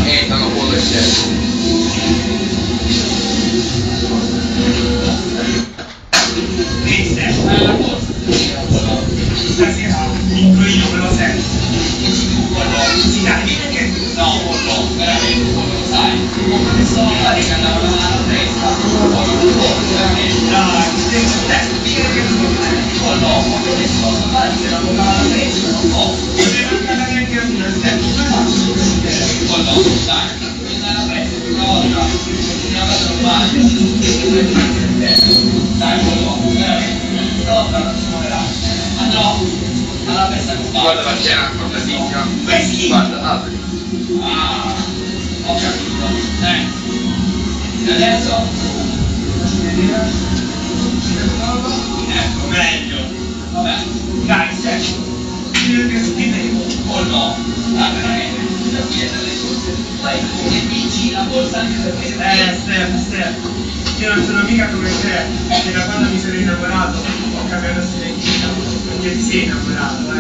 e non ho voluto scegliere. Stasera dico io, me lo sento. Si dai, perché? No, pollo, veramente, pollo, lo sai. Adesso magari che andavano alla testa, veramente. Dai, dire che non Pollo, adesso posso fare che la boca alla testa, non posso. non mi neanche a una Pollo, dai, bisogna la presa una volta non vale. Dai, pollo, veramente, stavolta non si muoverà. Andrò alla festa con Guarda la cena con la sigla. Guarda, apri. Ah, ho capito. E adesso? Ecco, meglio. Vabbè, dai, senti, dire che scrivevo. o no? Ah, veramente, da qui è dalle cose. Fai come dici, la borsa anche perché... Steph, io non sono mica come te, che da quando mi sono innamorato ho cambiato stilentina, perché ti sei innamorato,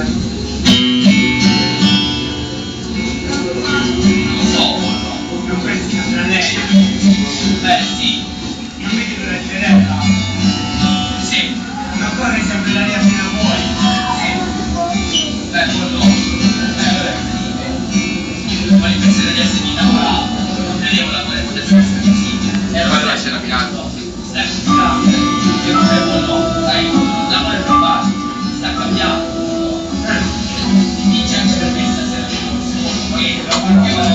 Non so, pollo. non pensi a lei, Beh, sì, non vedi l'ora di vederla, sì, non corri sempre l'aria fino a voi, sì. Beh, pollo. Vabbè. Vuoi pensare di essermi innamorato? Non credevo la tua essere così. Guarda la cena piano. Scusate, io non devo no, sai, l'amore per base, sta cambiando. Dice anche per me stasera che non si può, poi lo farò